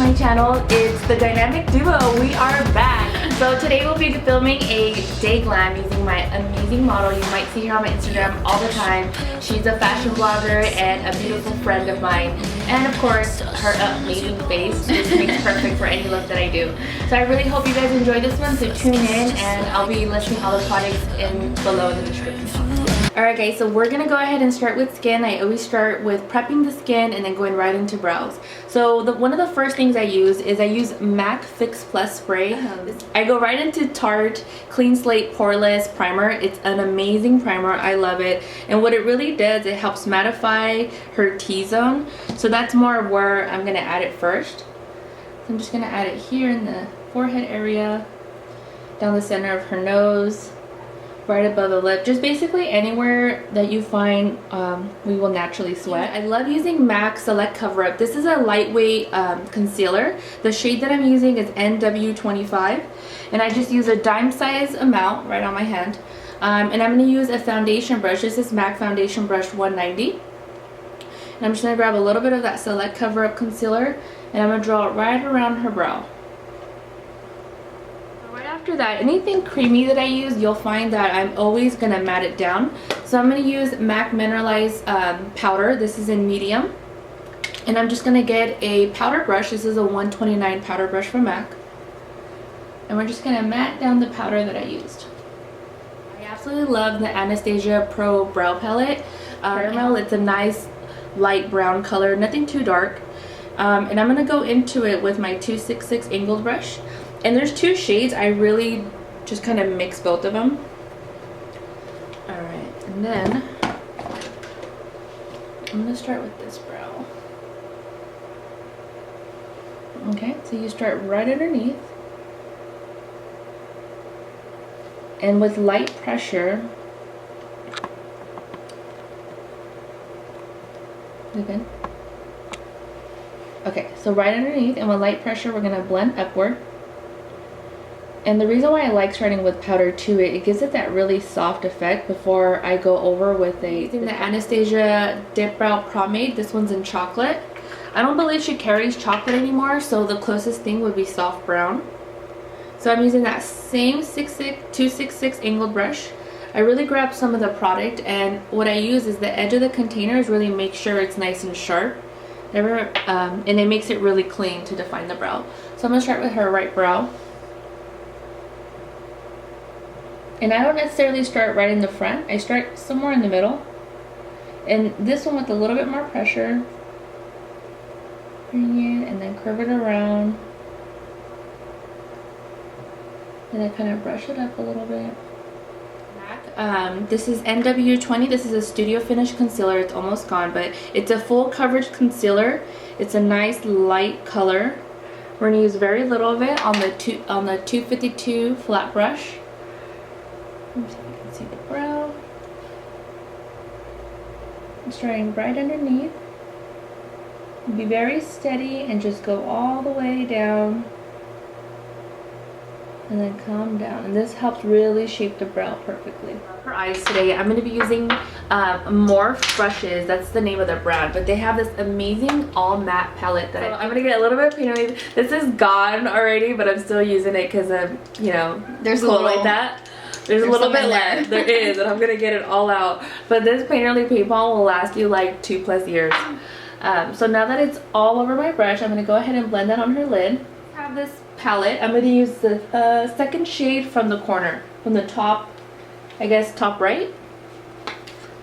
my channel. It's the dynamic duo. We are back. So today we'll be filming a day glam using my amazing model. You might see her on my Instagram all the time. She's a fashion blogger and a beautiful friend of mine. And of course, her amazing face just makes perfect for any look that I do. So I really hope you guys enjoy this one, so tune in and I'll be listing all the products below in the description. Alright guys, so we're gonna go ahead and start with skin. I always start with prepping the skin and then going right into brows. So one of the first things I use MAC Fix Plus spray. I go right into Tarte Clean Slate Poreless Primer. It's an amazing primer. I love it. And what it really does, it helps mattify her T-zone. So that's more of where I'm gonna add it first. So I'm just gonna add it here in the forehead area, down the center of her nose, right above the lip, just basically anywhere that you find we will naturally sweat. I love using MAC Select Cover Up. This is a lightweight concealer. The shade that I'm using is NW25, and I just use a dime size amount right on my hand. And I'm going to use a foundation brush. This is MAC Foundation Brush 190. And I'm just going to grab a little bit of that Select Cover Up concealer, and I'm going to draw it right around her brow. After that, anything creamy that I use, you'll find that I'm always going to matte it down. So I'm going to use MAC Mineralized powder. This is in medium. And I'm just going to get a powder brush. This is a 129 powder brush from MAC. And we're just going to matte down the powder that I used. I absolutely love the Anastasia Pro Brow Palette. Carmel, it's a nice light brown color, nothing too dark. And I'm going to go into it with my 266 angled brush. And there's two shades. I really just kind of mix both of them. Alright, and then I'm going to start with this brow. Okay, so you start right underneath. And with light pressure, okay. Okay, so right underneath, and with light pressure, we're going to blend upward. And the reason why I like starting with powder too, it gives it that really soft effect before I go over with the Anastasia Dip Brow Pomade. This one's in chocolate. I don't believe she carries chocolate anymore, so the closest thing would be soft brown. So I'm using that same 266 angled brush. I really grab some of the product, and what I use is the edge of the containers really make sure it's nice and sharp. And it makes it really clean to define the brow. So I'm going to start with her right brow. And I don't necessarily start right in the front. I start somewhere in the middle. And this one with a little bit more pressure. Bring it and then curve it around. And I kind of brush it up a little bit. This is NW20. This is a Studio Finish concealer. It's almost gone, but it's a full coverage concealer. It's a nice light color. We're going to use very little of it on the 252 flat brush. So you can see the brow. I'm starting right underneath. Be very steady and just go all the way down. And then come down. And this helps really shape the brow perfectly. For eyes today, I'm going to be using Morphe Brushes. That's the name of the brand. But they have this amazing all matte palette that I'm going to get a little bit of paint on it. This is gone already, but I'm still using it because I'm, you know, there's cool like that. There's a little bit left. There is, and I'm going to get it all out. But this painterly paint balm will last you like 2+ years. So now that it's all over my brush, I'm going to go ahead and blend that on her lid. I have this palette. I'm going to use the second shade from the corner. From the top, I guess top right.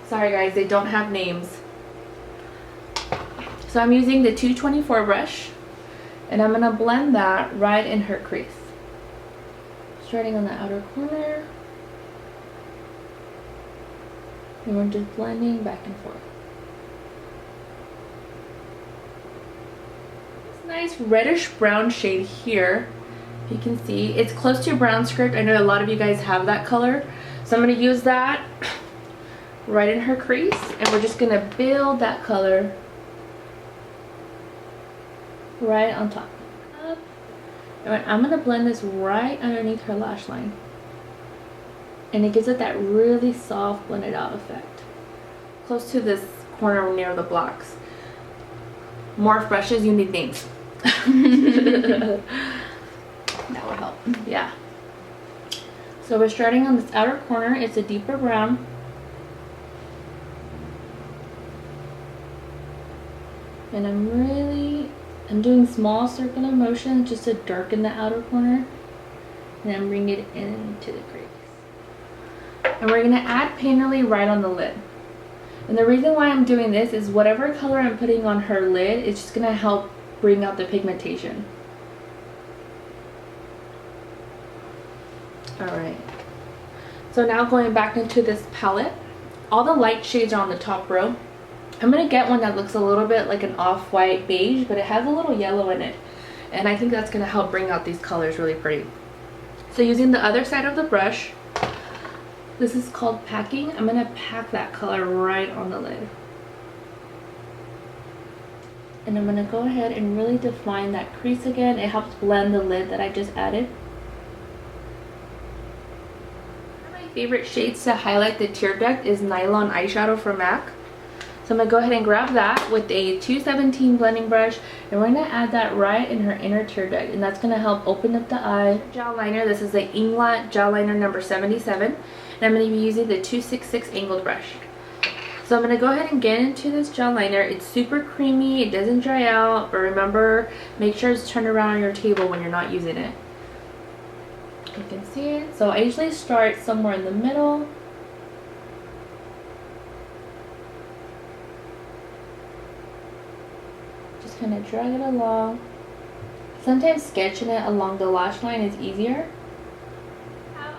Sorry guys, they don't have names. So I'm using the 224 brush. And I'm going to blend that right in her crease. Starting on the outer corner. And we're just blending back and forth. This nice reddish brown shade here, if you can see, it's close to brown script. I know a lot of you guys have that color, so I'm going to use that right in her crease, and we're just going to build that color right on top. And I'm going to blend this right underneath her lash line. And it gives it that really soft blended out effect. Close to this corner near the blocks. Morphe brushes, you need names. That would help. Yeah. So we're starting on this outer corner. It's a deeper brown. And I'm doing small circular motions just to darken the outer corner. And then bring it into the crease. And we're going to add painterly right on the lid. And the reason why I'm doing this is whatever color I'm putting on her lid, it's just going to help bring out the pigmentation. Alright. So now going back into this palette, all the light shades are on the top row. I'm going to get one that looks a little bit like an off-white beige, but it has a little yellow in it. And I think that's going to help bring out these colors really pretty. So using the other side of the brush, this is called packing. I'm going to pack that color right on the lid. And I'm going to go ahead and really define that crease again. It helps blend the lid that I just added. One of my favorite shades to highlight the tear duct is Nylon Eyeshadow from MAC. So I'm going to go ahead and grab that with a 217 blending brush, and we're going to add that right in her inner tear duct, and that's going to help open up the eye. Gel liner, this is the Inglot gel liner number 77, and I'm going to be using the 266 angled brush. So I'm going to go ahead and get into this gel liner. It's super creamy, it doesn't dry out, but remember, make sure it's turned around on your table when you're not using it. You can see it. So I usually start somewhere in the middle. Kind of drag it along. Sometimes sketching it along the lash line is easier.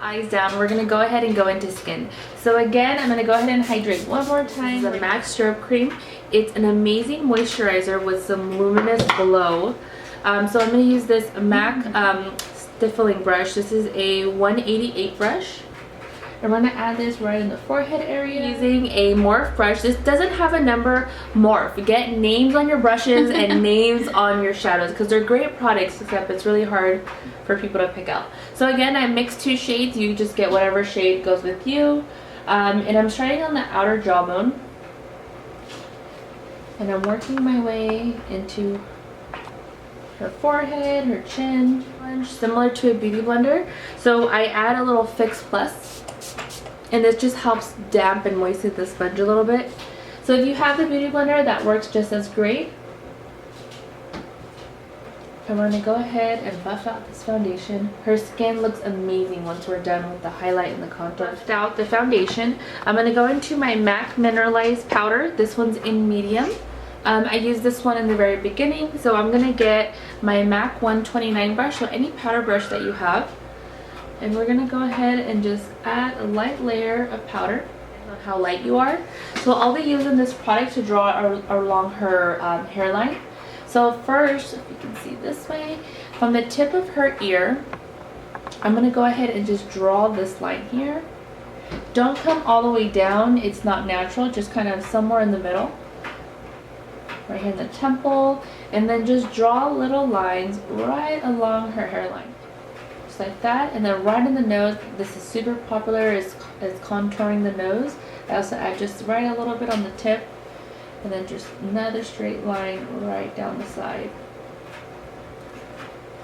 Eyes down, we're going to go ahead and go into skin. So again, I'm going to go ahead and hydrate one more time. This is the MAC Strobe Cream. It's an amazing moisturizer with some luminous glow. So I'm going to use this MAC stiffling brush. This is a 188 brush. I'm going to add this right in the forehead area using a Morphe brush. This doesn't have a number. Morphe. Get names on your brushes and names on your shadows because they're great products, except it's really hard for people to pick out. So again, I mixed two shades. You just get whatever shade goes with you. And I'm starting on the outer jawbone. And I'm working my way into her forehead, her chin. Similar to a beauty blender. So I add a little Fix Plus. And this just helps damp and moisten the sponge a little bit. So if you have the beauty blender, that works just as great. And we're going to go ahead and buff out this foundation. Her skin looks amazing once we're done with the highlight and the contour. Buffed out the foundation. I'm going to go into my MAC Mineralized Powder. This one's in medium. I used this one in the very beginning. So I'm going to get my MAC 129 brush, so any powder brush that you have. And we're going to go ahead and just add a light layer of powder on how light you are. So I'll be using this product to draw along her hairline. So first, if you can see this way, from the tip of her ear, I'm going to go ahead and just draw this line here. Don't come all the way down. It's not natural. Just kind of somewhere in the middle. Right here in the temple. And then just draw little lines right along her hairline. Like that, and then right in the nose. This is super popular, is contouring the nose. I also add just right a little bit on the tip, and then just another straight line right down the side,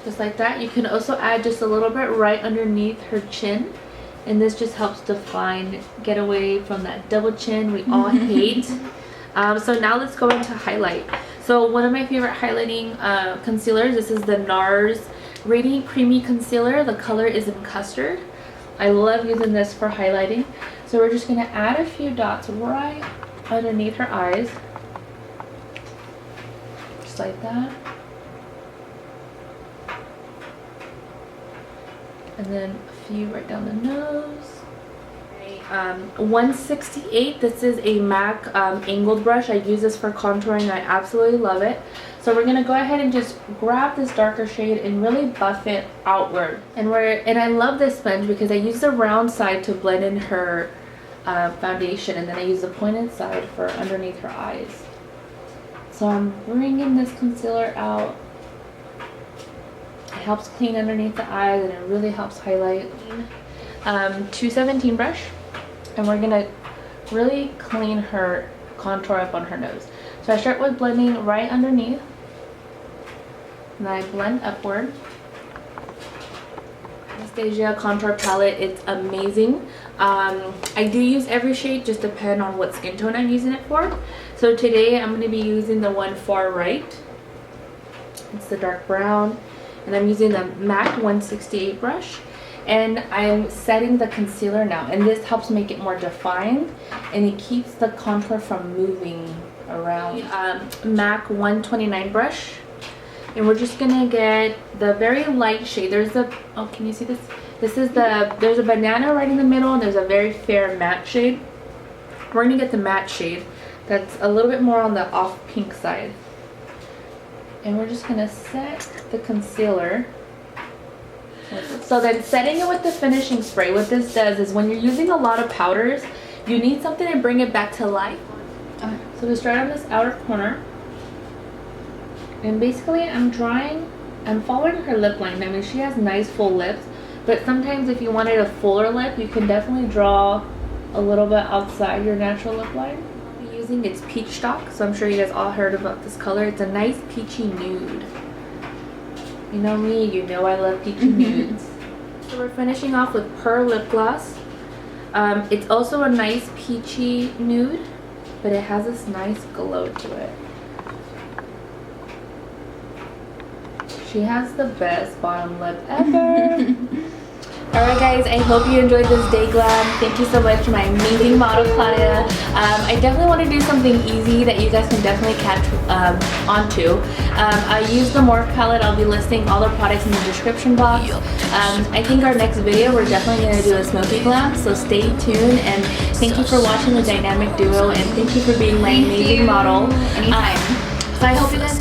just like that. You can also add just a little bit right underneath her chin, and this just helps define, get away from that double chin we all hate. So now let's go into highlight. So one of my favorite highlighting concealers, this is the Nars Radiant Creamy Concealer. The color is in Custard. I love using this for highlighting. So we're just going to add a few dots right underneath her eyes. Just like that. And then a few right down the nose. 168, this is a MAC angled brush. I use this for contouring. I absolutely love it. So we're gonna go ahead and just grab this darker shade and really buff it outward. And I love this sponge because I use the round side to blend in her foundation, and then I use the pointed side for underneath her eyes. So I'm bringing this concealer out. It helps clean underneath the eyes, and it really helps highlight. 217 brush. And we're going to really clean her contour up on her nose. So I start with blending right underneath. And then I blend upward. Anastasia contour palette, it's amazing. I do use every shade, just depend on what skin tone I'm using it for. So today I'm going to be using the one far right. It's the dark brown. And I'm using the MAC 168 brush. And I'm setting the concealer now. And this helps make it more defined. And it keeps the contour from moving around. MAC 129 brush. And we're just gonna get the very light shade. There's a, oh, can you see this? This is the, there's a banana right in the middle and there's a very fair matte shade. We're gonna get the matte shade that's a little bit more on the off pink side. And we're just gonna set the concealer. So then setting it with the finishing spray, what this does is when you're using a lot of powders, you need something to bring it back to life. So we start on this outer corner. And basically I'm following her lip line. I mean, she has nice full lips, but sometimes if you wanted a fuller lip, you can definitely draw a little bit outside your natural lip line. I'm using its peachstock, so I'm sure you guys all heard about this color. It's a nice peachy nude. You know me, you know I love peachy nudes. So we're finishing off with Prrr lip gloss. It's also a nice peachy nude, but it has this nice glow to it. She has the best bottom lip ever. Alright guys, I hope you enjoyed this day glam. Thank you so much to my amazing model Claudia. I definitely want to do something easy that you guys can definitely catch onto. I used the Morphe palette. I'll be listing all the products in the description box. I think our next video we're definitely going to do a smoky glam, so stay tuned, and thank you for watching the dynamic duo, and thank you for being my amazing model. Anytime. So I hope you guys